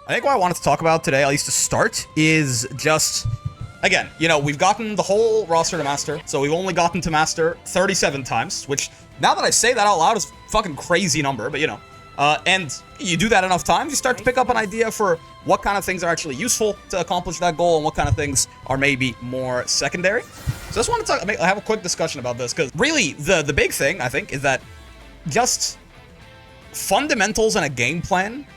I think what I wanted to talk about today, at least to start, is just, again, you know, we've gotten the whole roster to Master, so we've only gotten to Master 37 times, which, now that I say that out loud, is a fucking crazy number, but you know. And you do that enough times, you start to pick up an idea for what kind of things are actually useful to accomplish that goal and what kind of things are maybe more secondary. So I just want to have a quick discussion about this, because really, the big thing, I think, is that just fundamentals and a game plan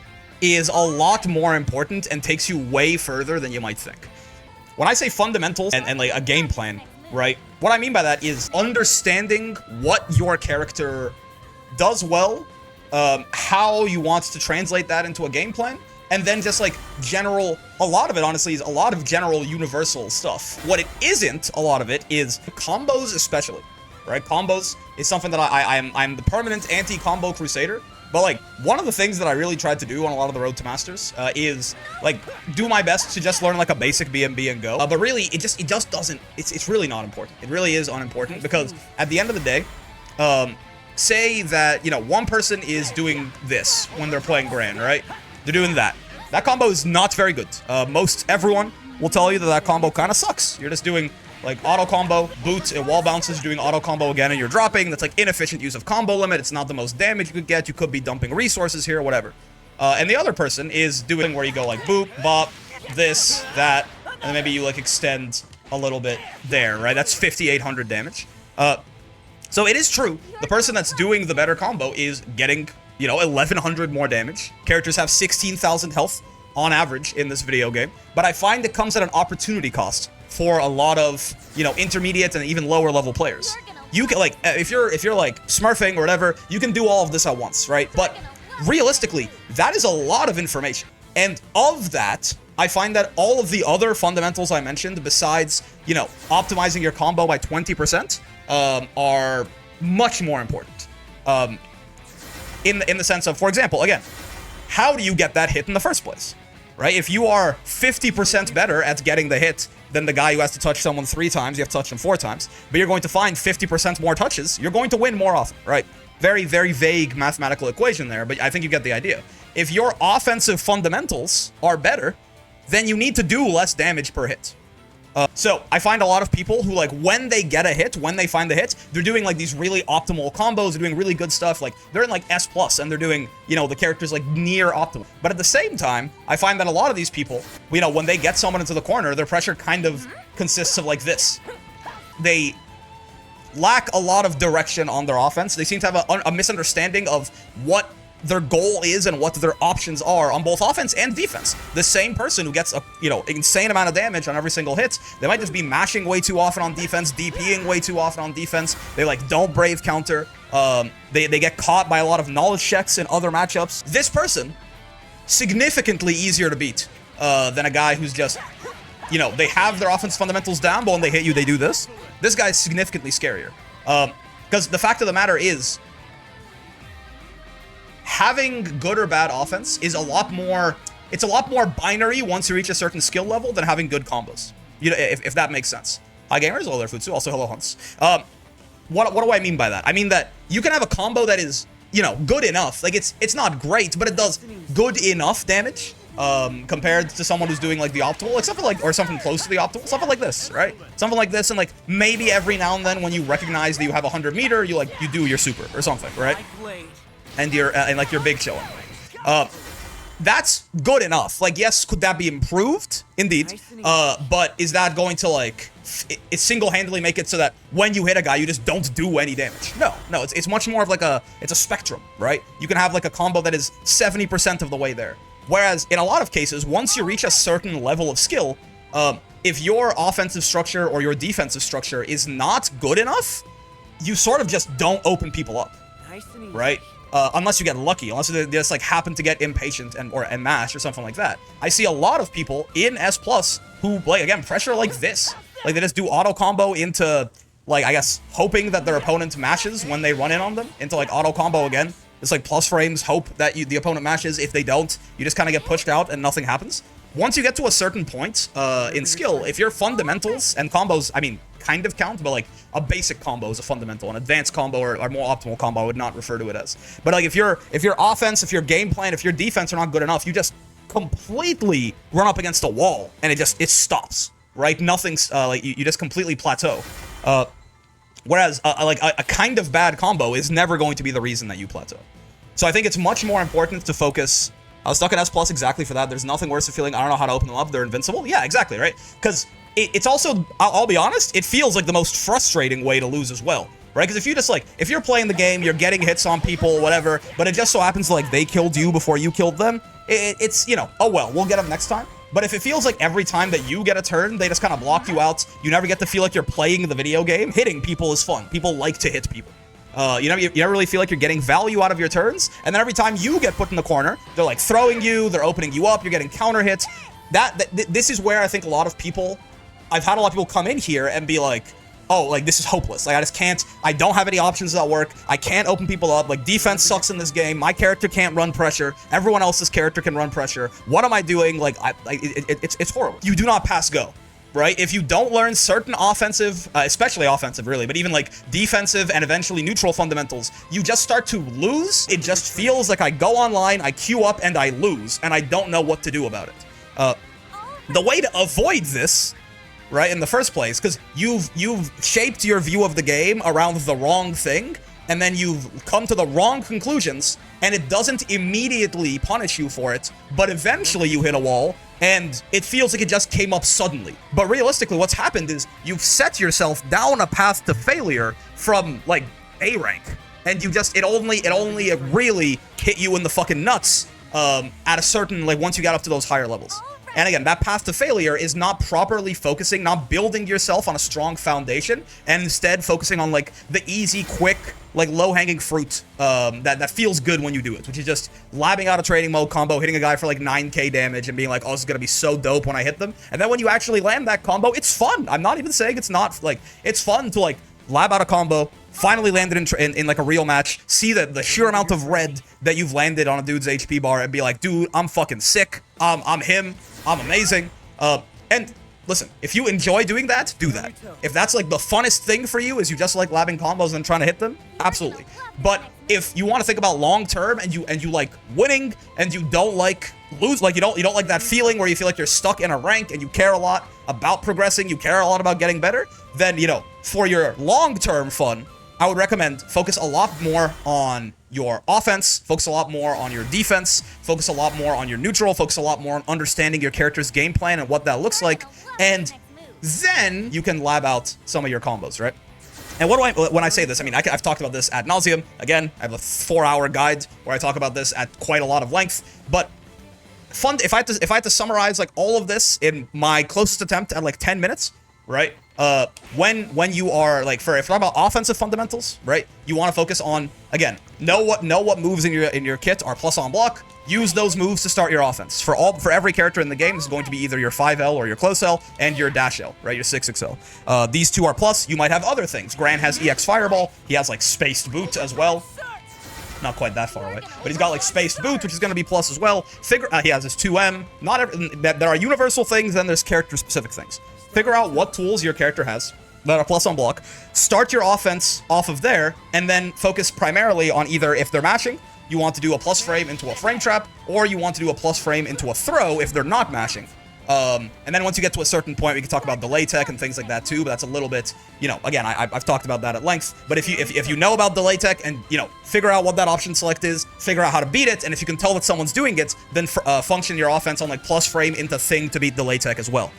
is a lot more important and takes you way further than you might think. When I say fundamentals and like a game plan, right, what I mean by that is understanding what your character does well, how you want to translate that into a game plan, and then just like general, a lot of it honestly is a lot of general universal stuff. What it isn't, a lot of it, is combos especially, right? Combos is something that I'm the permanent anti-combo crusader. But like, one of the things that I really tried to do on a lot of the Road to Masters is like do my best to just learn like a basic BMB and go. But really, it just doesn't. It's really not important. It really is unimportant, because at the end of the day, say that, you know, one person is doing this when they're playing Grand, right? They're doing that. That combo is not very good. Everyone will tell you that that combo kind of sucks. You're just doing like auto combo, boot, and wall bounces, doing auto combo again, and you're dropping. That's like inefficient use of combo limit. It's not the most damage you could get. You could be dumping resources here, whatever. And the other person is doing where you go like boop, bop, this, that, and then maybe you like extend a little bit there, right? That's 5,800 damage. So it is true, the person that's doing the better combo is getting, you know, 1,100 more damage. Characters have 16,000 health on average in this video game, but I find it comes at an opportunity cost for a lot of, you know, intermediate and even lower level players. You can like, if you're like smurfing or whatever, you can do all of this at once, right? But realistically, that is a lot of information. And of that, I find that all of the other fundamentals I mentioned, besides, you know, optimizing your combo by 20%, are much more important. In the sense of, for example, again, how do you get that hit in the first place? Right? If you are 50% better at getting the hit than the guy who has to touch someone 3 times, you have to touch them 4 times, but you're going to find 50% more touches, you're going to win more often, right? Very, very vague mathematical equation there, but I think you get the idea. If your offensive fundamentals are better, then you need to do less damage per hit. So I find a lot of people who, like, when they get a hit, when they find the hit, they're doing like these really optimal combos, they're doing really good stuff, like they're in like S+, and they're doing, you know, the character's like near optimal. But at the same time, I find that a lot of these people, you know, when they get someone into the corner, their pressure kind of consists of like this. They lack a lot of direction on their offense. They seem to have a misunderstanding of what their goal is and what their options are on both offense and defense. The same person who gets a, you know, insane amount of damage on every single hit, they might just be mashing way too often on defense, DPing way too often on defense. They like don't brave counter. They get caught by a lot of knowledge checks in other matchups. This person, significantly easier to beat than a guy who's just, you know, they have their offense fundamentals down, but when they hit you, they do this. This guy's significantly scarier. Because the fact of the matter is, having good or bad offense is a lot more binary once you reach a certain skill level than having good combos. You know, if that makes sense. Hi gamers, hello there Futsu, also hello Hunts. What do I mean by that? I mean that you can have a combo that is, you know, good enough. Like it's not great, but it does good enough damage compared to someone who's doing like the optimal, like something like, or something close to the optimal, something like this, right? Something like this, and like maybe every now and then when you recognize that you have 100 meter, you do your super or something, right? And like your big showing. That's good enough. Like, yes, could that be improved? Indeed. But is that going to like it single-handedly make it so that when you hit a guy, you just don't do any damage? No, it's much more of like it's a spectrum, right? You can have like a combo that is 70% of the way there. Whereas in a lot of cases, once you reach a certain level of skill, if your offensive structure or your defensive structure is not good enough, you sort of just don't open people up, right? Unless you get lucky, unless they just like happen to get impatient and mash or something like that. I see a lot of people in S+ who, like, again, pressure like this. Like, they just do auto combo into, like, I guess, hoping that their opponent mashes when they run in on them, into like auto combo again. It's like plus frames, hope that the opponent mashes. If they don't, you just kind of get pushed out and nothing happens. Once you get to a certain point in skill, if your fundamentals and combos, I mean, kind of count, but like a basic combo is a fundamental, an advanced combo or more optimal combo I would not refer to it as. But like if your offense, if your game plan, if your defense are not good enough, you just completely run up against a wall and it stops, right? Nothing's like you just completely plateau. Whereas like a kind of bad combo is never going to be the reason that you plateau. So I think it's much more important to focus. I was stuck at S plus exactly for that. There's nothing worse than feeling I don't know how to open them up. They're invincible. Yeah, exactly, right? Because it's also, I'll be honest, it feels like the most frustrating way to lose as well, right? Because if you just like, if you're playing the game, you're getting hits on people, whatever, but it just so happens like they killed you before you killed them, it's, you know, oh well, we'll get them next time. But if it feels like every time that you get a turn, they just kind of block you out, you never get to feel like you're playing the video game, hitting people is fun. People like to hit people. You never really feel like you're getting value out of your turns, and then every time you get put in the corner, they're like throwing you, they're opening you up, you're getting counter hits. This is where I think a lot of people, I've had a lot of people come in here and be like, oh, like this is hopeless. Like I just can't, I don't have any options that work. I can't open people up. Like defense sucks in this game. My character can't run pressure. Everyone else's character can run pressure. What am I doing? Like it's horrible. You do not pass go. Right? If you don't learn certain offensive, especially offensive really, but even like defensive and eventually neutral fundamentals, you just start to lose. It just feels like I go online, I queue up, and I lose, and I don't know what to do about it. The way to avoid this, right, in the first place, because you've shaped your view of the game around the wrong thing, and then you've come to the wrong conclusions, and it doesn't immediately punish you for it, but eventually you hit a wall, and it feels like it just came up suddenly. But realistically, what's happened is you've set yourself down a path to failure from, like, A rank. And you just, it only really hit you in the fucking nuts at a certain, like, once you got up to those higher levels. And again, that path to failure is not properly focusing, not building yourself on a strong foundation, and instead focusing on, like, the easy, quick, like, low-hanging fruit that feels good when you do it, which is just labbing out a trading mode combo, hitting a guy for, like, 9k damage, and being like, oh, this is gonna be so dope when I hit them. And then when you actually land that combo, it's fun. I'm not even saying it's not, like, it's fun to, like, lab out a combo, finally land it in like, a real match, see the sheer amount of red that you've landed on a dude's HP bar, and be like, dude, I'm fucking sick. I'm him. I'm amazing. And listen, if you enjoy doing that, do that. If that's like the funnest thing for you, is you just like labbing combos and trying to hit them, absolutely. But if you want to think about long term and you like winning and you don't like lose, like you don't like that feeling where you feel like you're stuck in a rank and you care a lot about progressing, you care a lot about getting better, then, you know, for your long term fun, I would recommend focus a lot more on your offense, focus a lot more on your defense, focus a lot more on your neutral, focus a lot more on understanding your character's game plan and what that looks like, and then you can lab out some of your combos, right? And what do when I say this, I mean, I've talked about this ad nauseum. Again, I have a 4-hour guide where I talk about this at quite a lot of length, but if I had to summarize like all of this in my closest attempt at like 10 minutes, right? When you are like, if we're talking about offensive fundamentals, right? You want to focus on, again, know what moves in your kit are plus on block. Use those moves to start your offense. For every character in the game, this is going to be either your 5L or your close L and your dash L, right? Your 6XL. These two are plus. You might have other things. Gran has EX Fireball. He has like Spaced Boot as well. Not quite that far away, but he's got like Spaced Boot, which is going to be plus as well. He has his 2M. There are universal things, then there's character-specific things. Figure out what tools your character has that are plus on block. Start your offense off of there, and then focus primarily on either if they're mashing, you want to do a plus frame into a frame trap, or you want to do a plus frame into a throw if they're not mashing. And then once you get to a certain point, we can talk about delay tech and things like that too, but that's a little bit, you know, again, I've talked about that at length, but if you know about delay tech and, you know, figure out what that option select is, figure out how to beat it, and if you can tell that someone's doing it, then function your offense on like plus frame into thing to beat delay tech as well.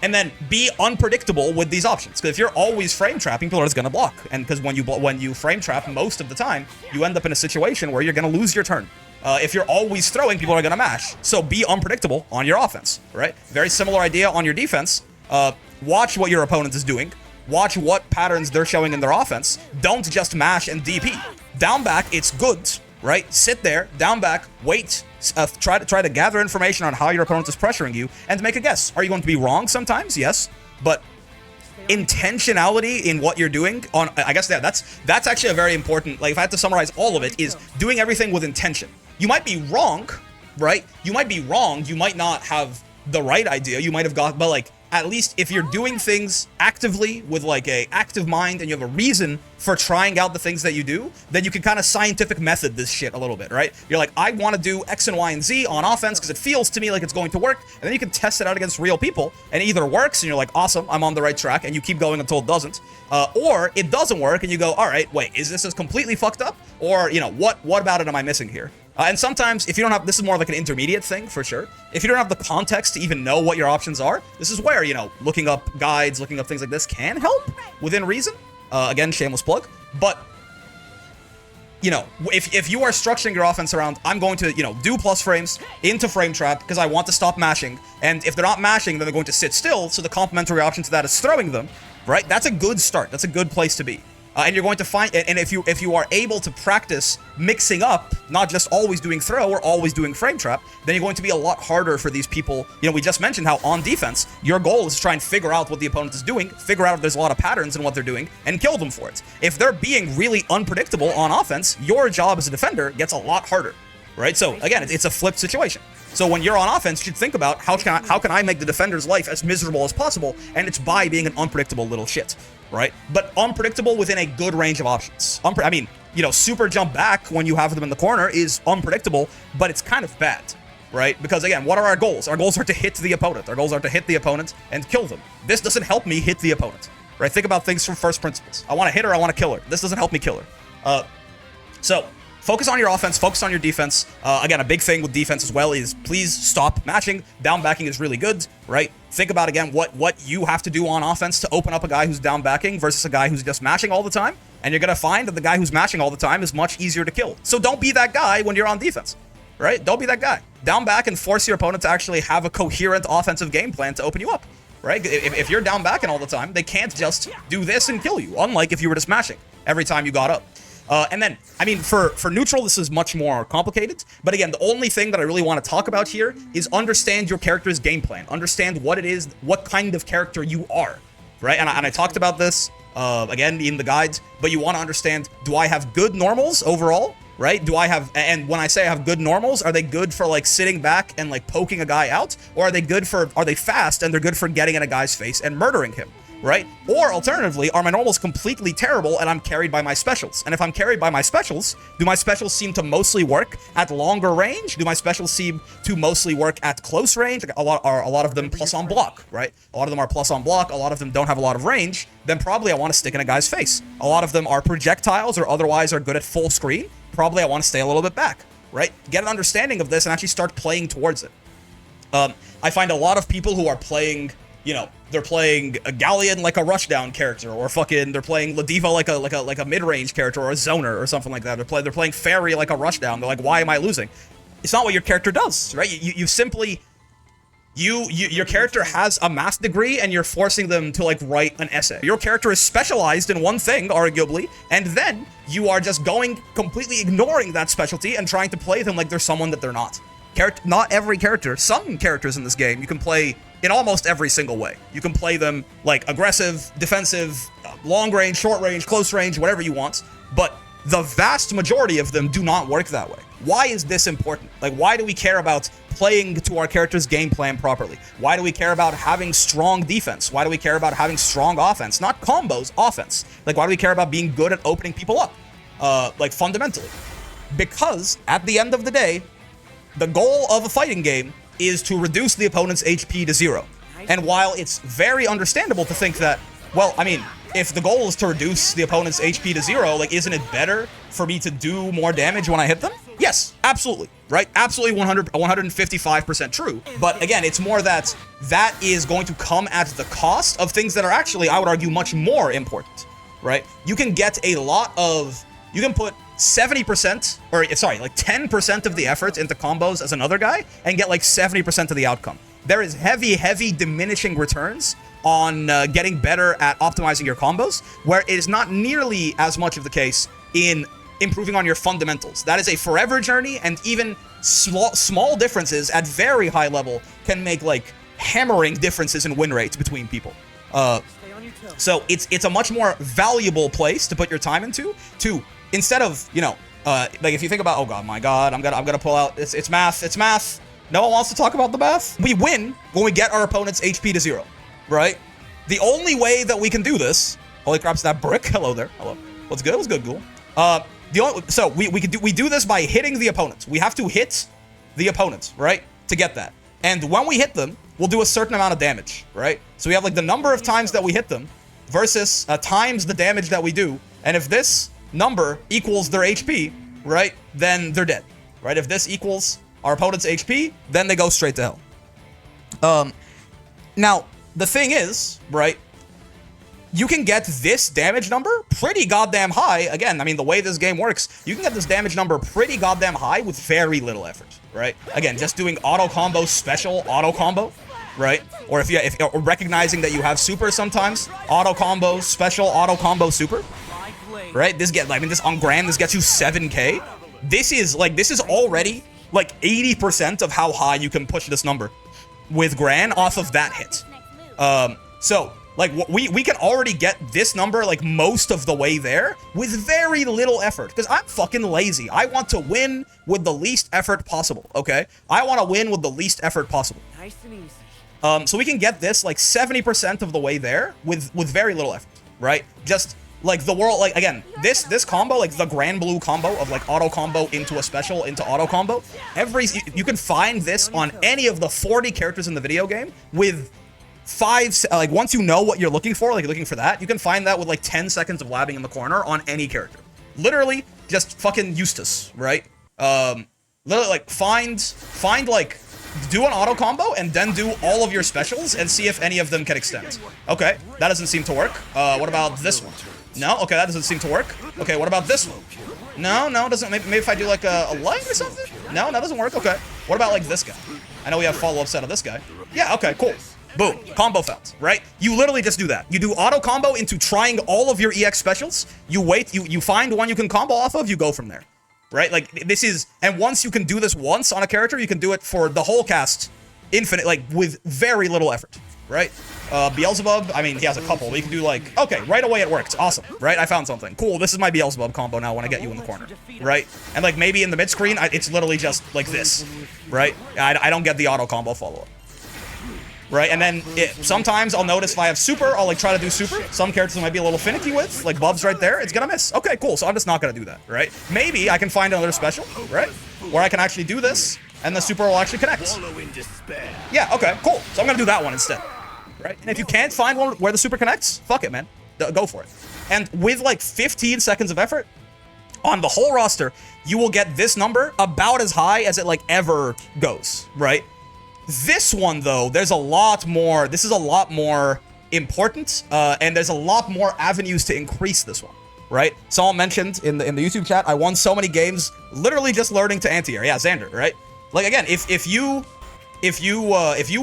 And then be unpredictable with these options. Because if you're always frame trapping, people are just gonna block. And because when you frame trap most of the time, you end up in a situation where you're gonna lose your turn. If you're always throwing, people are gonna mash. So be unpredictable on your offense, right? Very similar idea on your defense. Watch what your opponent is doing. Watch what patterns they're showing in their offense. Don't just mash and DP. Down back, it's good, right? Sit there, down back, wait. Try to gather information on how your opponent is pressuring you and make a guess. Are you going to be wrong sometimes? Yes, but intentionality in what you're doing I guess that's actually a very important, like if I had to summarize all of it, is doing everything with intention. You might be wrong, right? You might be wrong. You might not have the right idea. You might have but like at least if you're doing things actively with like a active mind and you have a reason for trying out the things that you do, then you can kind of scientific method this shit a little bit, right? You're like, I want to do X and Y and Z on offense because it feels to me like it's going to work, and then you can test it out against real people, and it either works and you're like, awesome, I'm on the right track, and you keep going until it doesn't, or it doesn't work and you go, all right, wait, is this as completely fucked up, or you know, what about it am I missing here? And sometimes, if you don't have, this is more like an intermediate thing, for sure. If you don't have the context to even know what your options are, this is where, you know, looking up guides, looking up things like this can help within reason. Again, shameless plug. But, you know, if you are structuring your offense around, I'm going to, you know, do plus frames into frame trap because I want to stop mashing. And if they're not mashing, then they're going to sit still. So the complementary option to that is throwing them, right? That's a good start. That's a good place to be. And you're going to find, and if you are able to practice mixing up, not just always doing throw or always doing frame trap, then you're going to be a lot harder for these people. You know, we just mentioned how on defense, your goal is to try and figure out what the opponent is doing, figure out if there's a lot of patterns in what they're doing, and kill them for it. If they're being really unpredictable on offense, your job as a defender gets a lot harder, right? So again, it's a flipped situation. So when you're on offense, you should think about how can I make the defender's life as miserable as possible, and it's by being an unpredictable little shit, right? But unpredictable within a good range of options. I mean, you know, super jump back when you have them in the corner is unpredictable, but it's kind of bad, right? Because again, what are our goals? Our goals are to hit the opponent. Our goals are to hit the opponent and kill them. This doesn't help me hit the opponent, right? Think about things from first principles. I want to hit her, I want to kill her. This doesn't help me kill her. So focus on your offense, focus on your defense. Again, a big thing with defense as well is please stop matching. Down backing is really good, right? Think about, again, what you have to do on offense to open up a guy who's down backing versus a guy who's just mashing all the time. And you're going to find that the guy who's mashing all the time is much easier to kill. So don't be that guy when you're on defense, right? Don't be that guy. Down back and force your opponent to actually have a coherent offensive game plan to open you up, right? If you're down backing all the time, they can't just do this and kill you, unlike if you were just mashing every time you got up. And then, I mean, for neutral, this is much more complicated. But again, the only thing that I really want to talk about here is understand your character's game plan. Understand what it is, what kind of character you are, right? And I talked about this, again, in the guides. But you want to understand, do I have good normals overall, right? Do I have, and when I say I have good normals, are they good for, like, sitting back and, like, poking a guy out? Or are they fast and they're good for getting in a guy's face and murdering him? Right? Or alternatively, are my normals completely terrible and I'm carried by my specials? And if I'm carried by my specials, do my specials seem to mostly work at longer range? Do my specials seem to mostly work at close range? Like a lot of them plus on block, right? A lot of them are plus on block, a lot of them don't have a lot of range, then probably I want to stick in a guy's face. A lot of them are projectiles or otherwise are good at full screen. Probably I want to stay a little bit back, right? Get an understanding of this and actually start playing towards it. I find a lot of people who are playing, you know, they're playing a Galleon like a rushdown character, or fucking they're playing Ladiva like a mid-range character or a zoner or something like that. They're playing Fairy like a rushdown. They're like, why am I losing? It's not what your character does, right? You simply your character has a math degree and you're forcing them to like write an essay. Your character is specialized in one thing, arguably, and then you are just completely ignoring that specialty and trying to play them like they're someone that they're not. Not every character. Some characters in this game you can play in almost every single way. You can play them like aggressive, defensive, long range, short range, close range, whatever you want, but the vast majority of them do not work that way. Why is this important? Like, why do we care about playing to our character's game plan properly? Why do we care about having strong defense? Why do we care about having strong offense? Not combos, offense. Like, why do we care about being good at opening people up? Like, fundamentally. Because, at the end of the day, the goal of a fighting game is to reduce the opponent's HP to 0. And while it's very understandable to think that, well, I mean, if the goal is to reduce the opponent's HP to 0, like, isn't it better for me to do more damage when I hit them? Yes, absolutely, right? Absolutely 155% true. But again, it's more that is going to come at the cost of things that are actually, I would argue, much more important, right? You can get a lot of, you can put 70%, or sorry, like 10% of the effort into combos as another guy and get like 70% of the outcome. There is heavy diminishing returns on getting better at optimizing your combos, where it is not nearly as much of the case in improving on your fundamentals. That is a forever journey, and even small differences at very high level can make like hammering differences in win rates between people. So it's a much more valuable place to put your time into, to instead of, you know, like if you think about, oh god, my god, I'm gonna pull out, it's math. No one wants to talk about the math. We win when we get our opponent's HP to 0. right? The only way that we can do this, holy crap's that brick. Hello there. Hello. What's good? What's good, Ghoul? So we do this by hitting the opponents. We have to hit the opponents, right? To get that. And when we hit them, we'll do a certain amount of damage, right? So we have like the number of times that we hit them versus times the damage that we do. And if this number equals their HP, right, then they're dead, right? If this equals our opponent's HP, then they go straight to hell. Now, the thing is, right, you can get this damage number pretty goddamn high. Again, I mean, the way this game works, you can get this damage number pretty goddamn high with very little effort, right? Again, just doing auto combo, special auto combo, right? Or if or recognizing that you have super sometimes, auto combo, special auto combo, super, right? This on Gran, this gets you 7k. This is already like 80% of how high you can push this number with Gran off of that hit. So like we can already get this number like most of the way there with very little effort, because I'm fucking lazy. I want to win with the least effort possible, okay? I want to win with the least effort possible. Nice and easy. So we can get this like 70% of the way there with very little effort, right? Just like the world, like again, this combo, like the Grand Blue combo of like auto combo into a special into auto combo, you can find this on any of the 40 characters in the video game with like once you know what you're looking for, like you're looking for that, you can find that with like 10 seconds of labbing in the corner on any character. Literally just fucking Eustace, right? Literally like find like do an auto combo and then do all of your specials and see if any of them can extend. Okay, that doesn't seem to work. What about this one? No, okay, that doesn't seem to work. Okay, what about this one? No, it doesn't. Maybe if I do like a light or something? No, that doesn't work. Okay, what about like this guy? I know we have follow-ups out of this guy. Yeah, okay, cool. Boom, combo found, right? You literally just do that. You do auto combo into trying all of your EX specials. You wait, you find one you can combo off of, you go from there, right? Like this is, and once you can do this once on a character, you can do it for the whole cast, infinite, like with very little effort, right? Beelzebub, I mean, he has a couple, but you can do like, okay, right away it worked, awesome, right? I found something, cool, this is my Beelzebub combo now when I get you in the corner, right? And like maybe in the mid-screen, it's literally just like this, right? I don't get the auto combo follow-up. Right, and then sometimes I'll notice if I have super, I'll like try to do super. Some characters I might be a little finicky with, like Bub's right there, it's gonna miss. Okay, cool, so I'm just not gonna do that, right? Maybe I can find another special, right? Where I can actually do this, and the super will actually connect. Yeah, okay, cool. So I'm gonna do that one instead, right? And if you can't find one where the super connects, fuck it, man. Go for it. And with like 15 seconds of effort, on the whole roster, you will get this number about as high as it like ever goes, right? This one, though, there's a lot more. This is a lot more important, and there's a lot more avenues to increase this one, right? Someone mentioned in the YouTube chat, I won so many games literally just learning to anti-air. Yeah, Xander, right? Like again, if you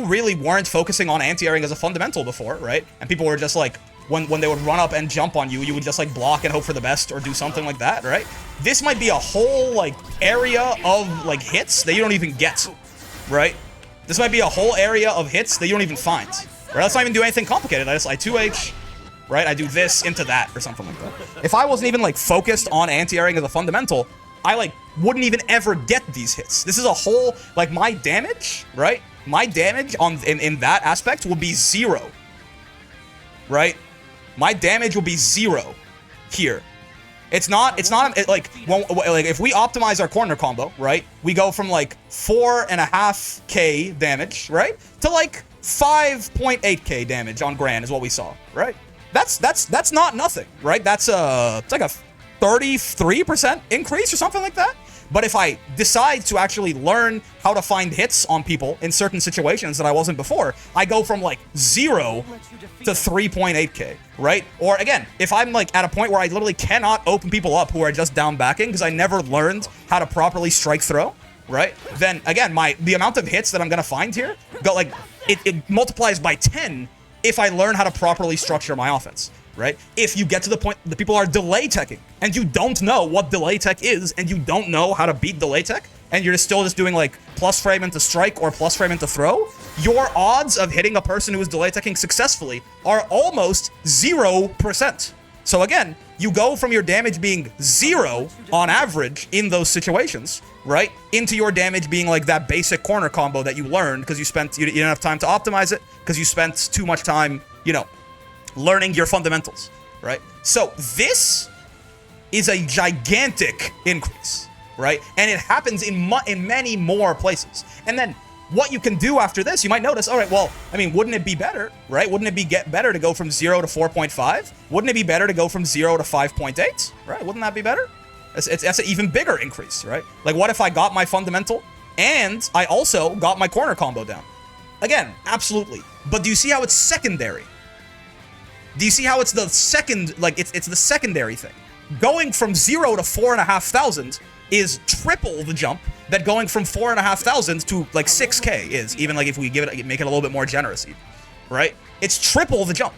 really weren't focusing on anti-airing as a fundamental before, right? And people were just like, when they would run up and jump on you, you would just like block and hope for the best or do something like that, right? This might be a whole like area of like hits that you don't even get, right? This might be a whole area of hits that you don't even find. Right? Let's not even do anything complicated. I 2H, right? I do this into that or something like that. If I wasn't even like focused on anti-airing as a fundamental, I like wouldn't even ever get these hits. This is a whole, like my damage, right? My damage in that aspect will be 0, right? My damage will be 0 here. It's not like if we optimize our corner combo, right? We go from like 4.5k damage, right? To like 5.8k damage on Gran is what we saw, right? That's not nothing, right? It's like a 33% increase or something like that. But if I decide to actually learn how to find hits on people in certain situations that I wasn't before, I go from like 0 to 3.8k, right? Or again, if I'm like at a point where I literally cannot open people up who are just down backing because I never learned how to properly strike throw, right? Then again, the amount of hits that I'm gonna find here, it multiplies by 10 if I learn how to properly structure my offense. Right? If you get to the point that people are delay teching and you don't know what delay tech is and you don't know how to beat delay tech and you're still just doing like plus frame into strike or plus frame into throw, your odds of hitting a person who is delay teching successfully are almost 0%. So again, you go from your damage being 0 on average in those situations, right, into your damage being like that basic corner combo that you learned because you didn't have time to optimize it because you spent too much time, you know, learning your fundamentals, right? So this is a gigantic increase, right? And it happens in many more places. And then what you can do after this, you might notice, all right, well, I mean, wouldn't it be better, right? Wouldn't it be better to go from 0 to 4.5? Wouldn't it be better to go from 0 to 5.8, right? Wouldn't that be better? That's an even bigger increase, right? Like, what if I got my fundamental and I also got my corner combo down? Again, absolutely. But do you see how it's secondary? Do you see how it's the second, like, it's the secondary thing? Going from 0 to 4,500 is triple the jump that going from 4,500 to like 6K is, even like if we make it a little bit more generous, even, right? It's triple the jump.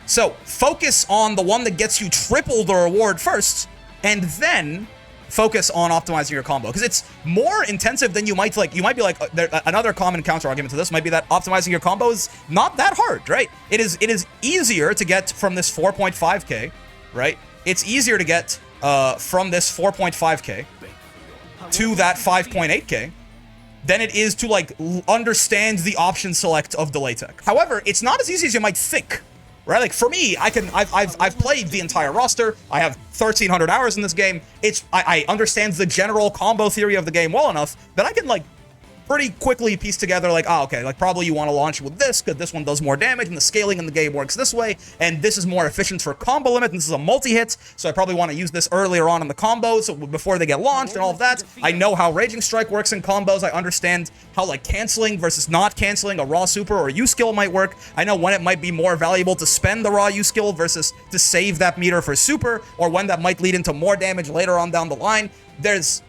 So focus on the one that gets you triple the reward first, and then focus on optimizing your combo, because it's more intensive than you might like. You might be like, another common counter argument to this might be that optimizing your combo is not that hard, right? It is easier to get from this 4.5K, right? It's easier to get from this 4.5K to that 5.8K than it is to like understand the option select of delay tech. However, it's not as easy as you might think, right? Like for me, I've played the entire roster. I have 1,300 hours in this game. I understand the general combo theory of the game well enough that I can like pretty quickly piece together like, oh, okay, like probably you want to launch with this because this one does more damage and the scaling in the game works this way, and this is more efficient for combo limit, and this is a multi-hit, so I probably want to use this earlier on in the combo, so before they get launched and all of that. I know how Raging Strike works in combos. I understand how like canceling versus not canceling a raw super or U skill might work. I know when it might be more valuable to spend the raw U skill versus to save that meter for super, or when that might lead into more damage later on down the line. There's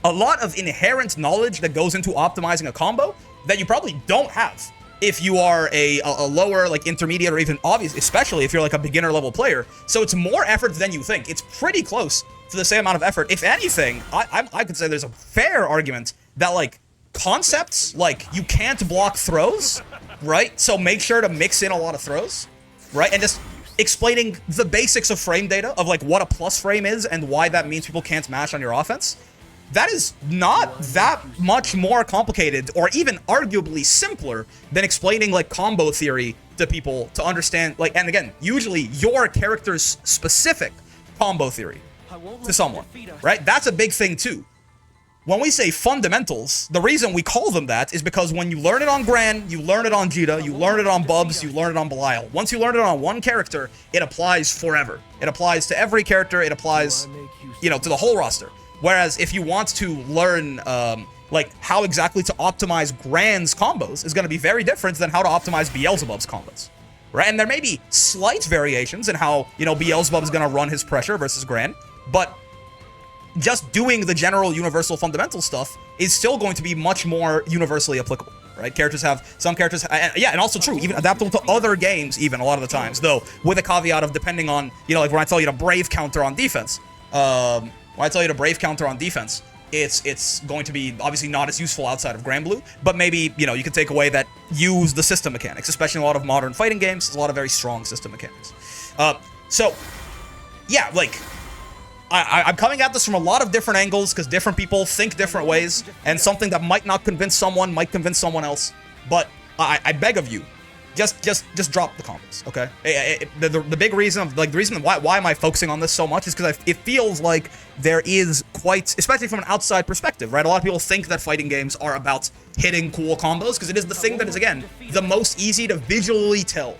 a lot of inherent knowledge that goes into optimizing a combo that you probably don't have if you are a lower, like intermediate, or even obvious, especially if you're like a beginner level player. So it's more effort than you think. It's pretty close to the same amount of effort. If anything, I could say there's a fair argument that like concepts like you can't block throws, right? So make sure to mix in a lot of throws, right? And just explaining the basics of frame data of like what a plus frame is and why that means people can't mash on your offense. That is not that much more complicated, or even arguably simpler, than explaining like combo theory to people to understand, like, and again, usually your character's specific combo theory to someone, right? That's a big thing too. When we say fundamentals, the reason we call them that is because when you learn it on Gran, you learn it on Jita, you learn it on Bubs, you learn it on Belial. Once you learn it on one character, it applies forever. It applies to every character, it applies, you know, to the whole roster. Whereas if you want to learn, like, how exactly to optimize Gran's combos is going to be very different than how to optimize Beelzebub's combos, right? And there may be slight variations in how, you know, Beelzebub is going to run his pressure versus Gran, but just doing the general universal fundamental stuff is still going to be much more universally applicable, right? Some characters, yeah, and also true, even adaptable to other games even a lot of the times, though, with a caveat of depending on, you know, like when I tell you to Brave counter on defense, when I tell you to Brave counter on defense, it's going to be obviously not as useful outside of Grand Blue, but maybe, you know, you can take away that use the system mechanics, especially in a lot of modern fighting games. There's a lot of very strong system mechanics. So, yeah, like, I'm coming at this from a lot of different angles because different people think different ways, and something that might not convince someone might convince someone else. But I beg of you, just drop the comments, okay? The big reason, like the reason why am I focusing on this so much is because it feels like there is quite, especially from an outside perspective, right? A lot of people think that fighting games are about hitting cool combos because it is the thing that is, again, the most easy to visually tell,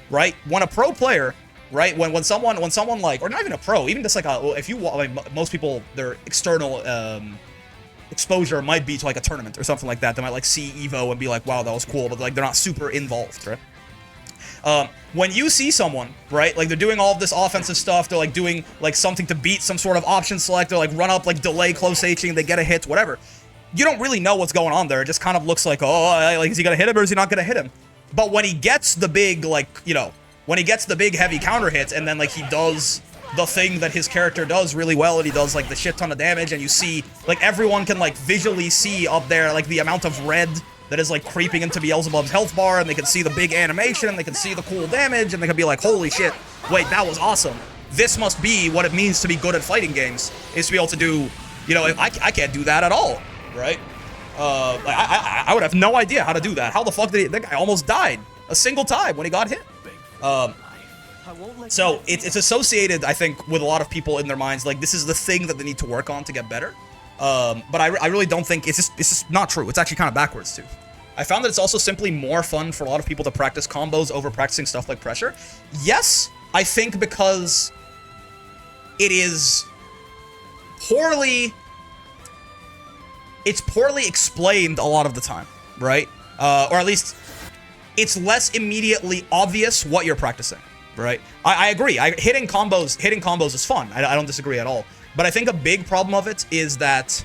right? When a pro player, right? When someone like, or not even a pro, even just like if you, like most people, their external exposure might be to like a tournament or something like that. They might like see Evo and be like, wow, that was cool, but like they're not super involved, right? When you see someone, right, like they're doing all of this offensive stuff, they're like doing like something to beat some sort of option select, they're like run up, like delay close Hing, they get a hit, whatever. You don't really know what's going on there. It just kind of looks like, oh, like is he gonna hit him or is he not gonna hit him? But when he gets the big, like, you know, when he gets the big heavy counter hits and then like he does the thing that his character does really well, and he does like the shit ton of damage, and you see like everyone can like visually see up there like the amount of red that is like creeping into Beelzebub's health bar, and they can see the big animation, and they can see the cool damage, and they can be like, holy shit, wait, that was awesome. this must be what it means to be good at fighting games, is to be able to do, you know, I can't do that at all, right? I would have no idea how to do that. How the fuck did that guy almost died a single time when he got hit? So it's associated, I think, with a lot of people in their minds, like this is the thing that they need to work on to get better. But I really don't think it's just not true. It's actually kind of backwards too. I found that it's also simply more fun for a lot of people to practice combos over practicing stuff like pressure. Yes, I think because it is poorly explained a lot of the time, right? Or at least it's less immediately obvious what you're practicing, right? I agree. Hitting combos is fun. I don't disagree at all. But I think a big problem of it is that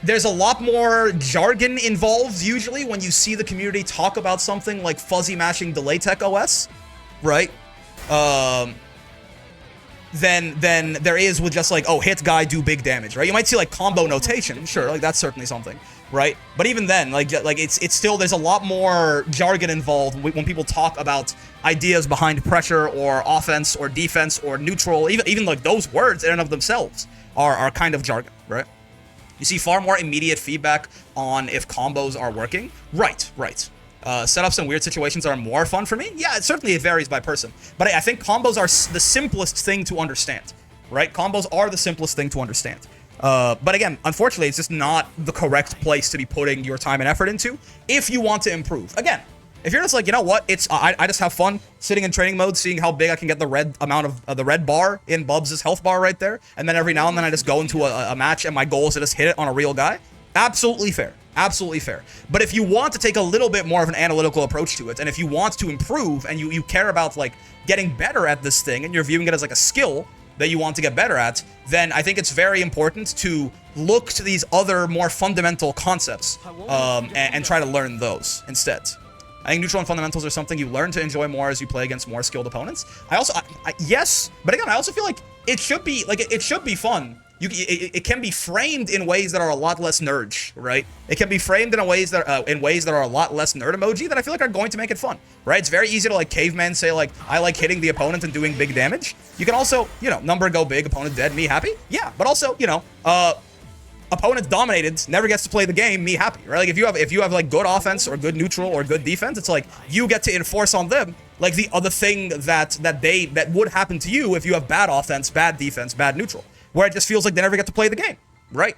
there's a lot more jargon involved usually when you see the community talk about something like fuzzy mashing delay tech OS, right? Than there is with just like, oh, hit guy, do big damage, right? You might see like combo notation, sure, like that's certainly something, right? But even then, like it's still, there's a lot more jargon involved when people talk about ideas behind pressure or offense or defense or neutral. Even like those words in and of themselves are kind of jargon, right? You see far more immediate feedback on if combos are working. Right. Setups in weird situations are more fun for me. Yeah, it varies by person. But I think combos are the simplest thing to understand, right? Combos are the simplest thing to understand. But again, unfortunately, it's just not the correct place to be putting your time and effort into if you want to improve. Again, if you're just like, you know what, I just have fun sitting in training mode, seeing how big I can get the red amount of the red bar in Bubs' health bar right there, and then every now and then I just go into a match and my goal is to just hit it on a real guy. Absolutely fair. Absolutely fair. But if you want to take a little bit more of an analytical approach to it, and if you want to improve and you care about like getting better at this thing and you're viewing it as like a skill that you want to get better at, then I think it's very important to look to these other more fundamental concepts and try to learn those instead. I think neutral and fundamentals are something you learn to enjoy more as you play against more skilled opponents. Yes, but again, I also feel like it should be fun. It can be framed in ways that are a lot less nerd, right? It can be framed in ways that are a lot less nerd emoji that I feel like are going to make it fun, right? It's very easy to like caveman say like, I like hitting the opponent and doing big damage. You can also, you know, number go big, opponent dead, me happy. Yeah, but also, you know, opponent dominated, never gets to play the game, me happy, right? Like if you have like good offense or good neutral or good defense, it's like you get to enforce on them like the other thing that would happen to you if you have bad offense, bad defense, bad neutral, where it just feels like they never get to play the game, right?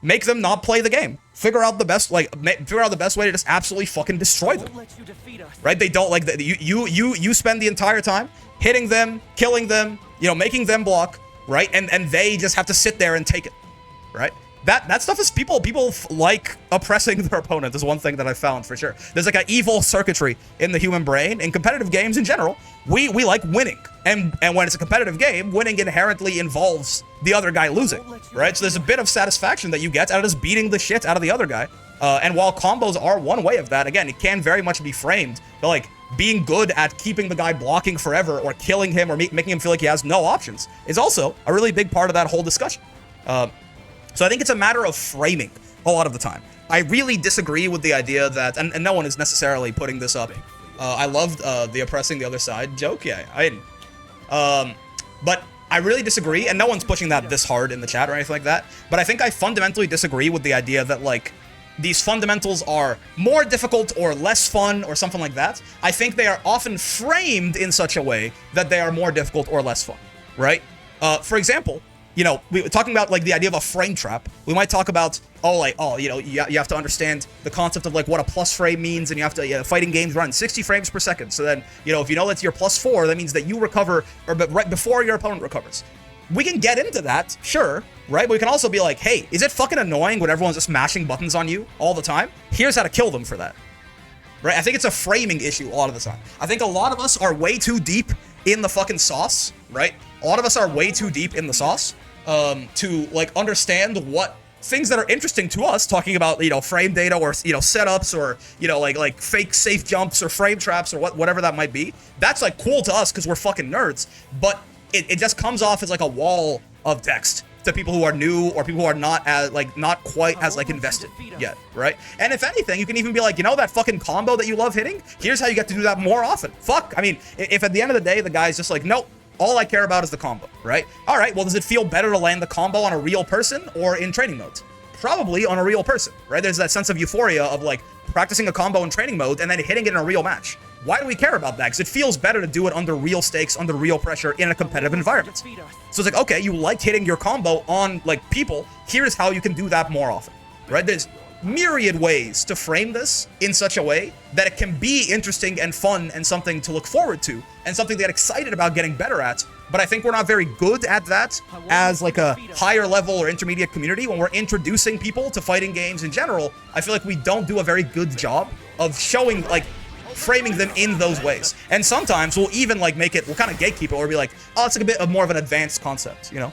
Make them not play the game. Figure out the best way to just absolutely fucking destroy them, right? They don't like that. You spend the entire time hitting them, killing them, you know, making them block, right? And they just have to sit there and take it, right? That stuff is people like oppressing their opponent is one thing that I found for sure. There's like an evil circuitry in the human brain. In competitive games in general, we like winning. And when it's a competitive game, winning inherently involves the other guy losing, right? So there's a bit of satisfaction that you get out of just beating the shit out of the other guy. And while combos are one way of that, again, it can very much be framed to like being good at keeping the guy blocking forever or killing him or making him feel like he has no options is also a really big part of that whole discussion. So I think it's a matter of framing a lot of the time. I really disagree with the idea that, and no one is necessarily putting this up. I loved the oppressing the other side joke. Yeah, I didn't. But I really disagree, and no one's pushing that this hard in the chat or anything like that. But I think I fundamentally disagree with the idea that like these fundamentals are more difficult or less fun or something like that. I think they are often framed in such a way that they are more difficult or less fun, right? For example, you know, we were talking about like the idea of a frame trap. We might talk about, you know, you have to understand the concept of like what a plus frame means, and you have to, fighting games run 60 frames per second. So then, you know, if you know that's your +4, that means that you recover, but right before your opponent recovers. We can get into that, sure, right? But we can also be like, hey, is it fucking annoying when everyone's just mashing buttons on you all the time? Here's how to kill them for that, right? I think it's a framing issue a lot of the time. I think a lot of us are way too deep in the fucking sauce, right? A lot of us are way too deep in the sauce to like understand what things that are interesting to us, talking about, you know, frame data or, you know, setups or, you know, like fake safe jumps or frame traps or whatever that might be. That's like cool to us because we're fucking nerds, but it just comes off as like a wall of text to people who are new or people who are not as like not quite as like invested yet, right? And if anything, you can even be like, you know, that fucking combo that you love hitting, here's how you get to do that more often. Fuck, I mean, if at the end of the day the guy's just like, nope, all I care about is the combo, right? All right, well, does it feel better to land the combo on a real person or in training modes? Probably on a real person, right? There's that sense of euphoria of like practicing a combo in training mode and then hitting it in a real match. Why do we care about that? Because it feels better to do it under real stakes, under real pressure in a competitive environment. So it's like, okay, you like hitting your combo on like people. Here's how you can do that more often, right? There's myriad ways to frame this in such a way that it can be interesting and fun and something to look forward to and something to get excited about getting better at. But I think we're not very good at that as like a higher level or intermediate community. When we're introducing people to fighting games in general, I feel like we don't do a very good job of showing, like, framing them in those ways. And sometimes we'll even like make it, we'll kind of gatekeep it or be like, oh, it's like a bit of more of an advanced concept, you know?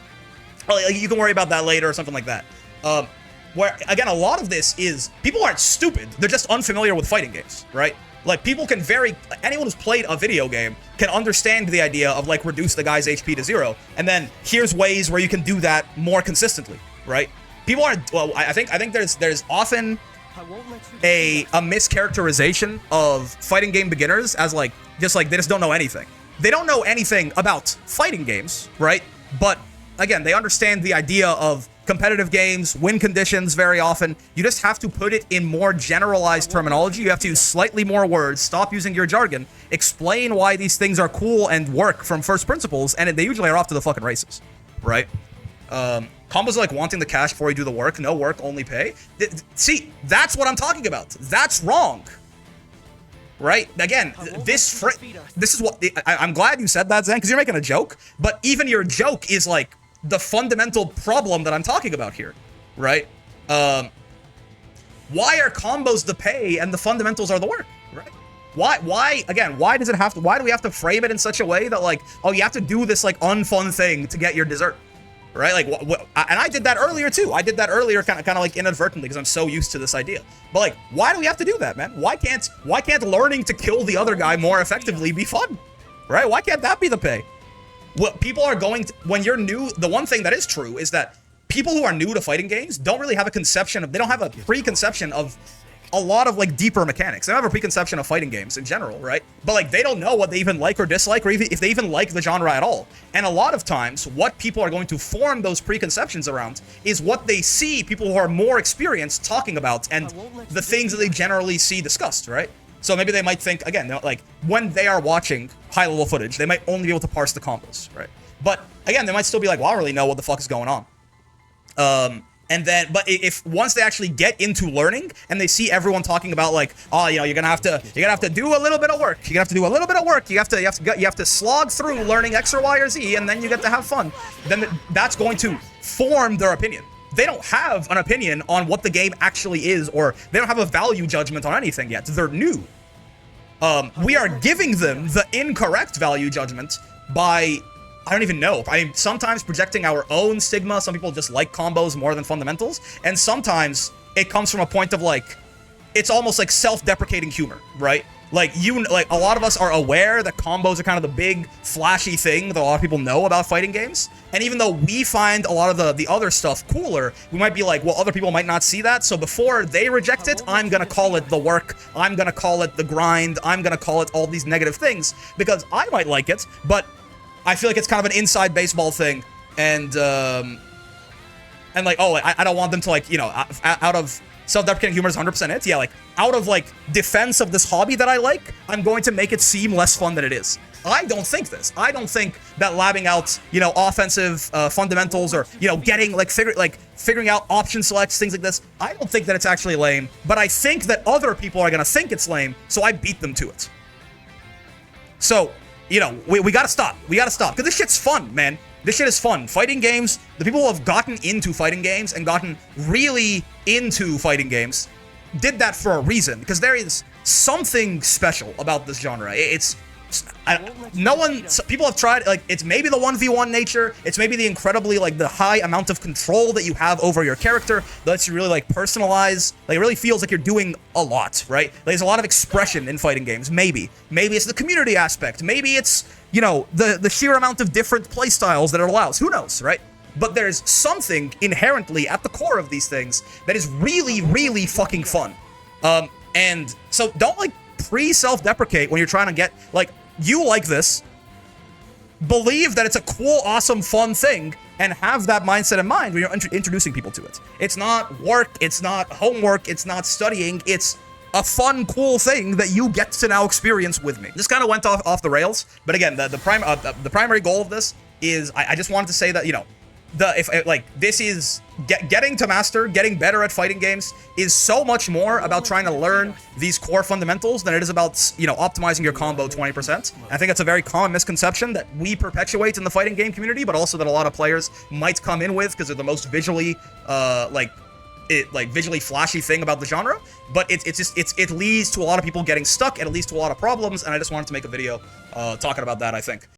Like, you can worry about that later or something like that. Where, again, a lot of this is, people aren't stupid, they're just unfamiliar with fighting games, right? Like, people can anyone who's played a video game can understand the idea of, like, reduce the guy's HP to 0, and then here's ways where you can do that more consistently, right? People aren't, well, I think there's often a mischaracterization of fighting game beginners as, like, they just don't know anything. They don't know anything about fighting games, right? But, again, they understand the idea of competitive games, win conditions very often. You just have to put it in more generalized terminology. You have to use slightly more words, stop using your jargon, explain why these things are cool and work from first principles, and they usually are off to the fucking races, right? Combos are like wanting the cash before you do the work. No work, only pay. See, that's what I'm talking about. That's wrong. Right? Again, this is what... I'm glad you said that, Zen, because you're making a joke, but even your joke is like the fundamental problem that I'm talking about here, right? Why are combos the pay and the fundamentals are the work, right? Why does it have to, why do we have to frame it in such a way that like, oh, you have to do this like unfun thing to get your dessert, right? Like, and I did that earlier too. I did that earlier kind of like inadvertently because I'm so used to this idea. But like, why do we have to do that, man? Why can't learning to kill the other guy more effectively be fun, right? Why can't that be the pay? What people are going to, when you're new, the one thing that is true is that people who are new to fighting games don't really have a conception of, they don't have a preconception of a lot of like deeper mechanics. They don't have a preconception of fighting games in general, right? But like they don't know what they even like or dislike, or even if they even like the genre at all. And a lot of times what people are going to form those preconceptions around is what they see people who are more experienced talking about and the things that they generally see discussed, right? So maybe they might think, again, like, when they are watching high-level footage, they might only be able to parse the combos, right? But, again, they might still be like, well, I don't really know what the fuck is going on. And then, but if once they actually get into learning and they see everyone talking about like, oh, you know, you're gonna have to do a little bit of work. You're gonna have to do a little bit of work. You have to slog through learning X or Y or Z, and then you get to have fun. Then that's going to form their opinion. They don't have an opinion on what the game actually is, or they don't have a value judgment on anything yet. They're new. We are giving them the incorrect value judgment by, I don't even know. I mean, sometimes projecting our own stigma. Some people just like combos more than fundamentals. And sometimes it comes from a point of like, it's almost like self-deprecating humor, right? Like a lot of us are aware that combos are kind of the big flashy thing that a lot of people know about fighting games. And even though we find a lot of the other stuff cooler, we might be like, well, other people might not see that. So before they reject it, I'm going to call it the work. I'm going to call it the grind. I'm going to call it all these negative things because I might like it, but I feel like it's kind of an inside baseball thing. And like, oh, I don't want them to like, you know, out of self-deprecating humor is 100% it. Yeah, like, out of, like, defense of this hobby that I like, I'm going to make it seem less fun than it is. I don't think this. I don't think that labbing out, you know, offensive fundamentals or, you know, getting, like, figuring out option selects, things like this, I don't think that it's actually lame, but I think that other people are gonna think it's lame, so I beat them to it. So, you know, we gotta stop. We gotta stop, because this shit's fun, man. This shit is fun. Fighting games, the people who have gotten into fighting games and gotten really into fighting games did that for a reason, because there is something special about this genre. People have tried, like, it's maybe the 1v1 nature, it's maybe the incredibly, like, the high amount of control that you have over your character that lets you really, like, personalize, like, it really feels like you're doing a lot, right? Like, there's a lot of expression in fighting games, maybe it's the community aspect, maybe it's, you know, the sheer amount of different playstyles that it allows, who knows, right? but there's something inherently at the core of these things that is really, really fucking fun. And so don't like pre-self-deprecate when you're trying to get, like, you like this, believe that it's a cool, awesome, fun thing, and have that mindset in mind when you're introducing people to it. It's not work, it's not homework, it's not studying, it's a fun, cool thing that you get to now experience with me. This kind of went off the rails, but again, the primary goal of this is I just wanted to say that, you know, this is getting to master, getting better at fighting games is so much more about trying to learn these core fundamentals than it is about, you know, optimizing your combo 20%. I think that's a very common misconception that we perpetuate in the fighting game community, but also that a lot of players might come in with because they're the most visually, visually flashy thing about the genre. But it leads to a lot of people getting stuck, and it leads to a lot of problems, and I just wanted to make a video talking about that, I think.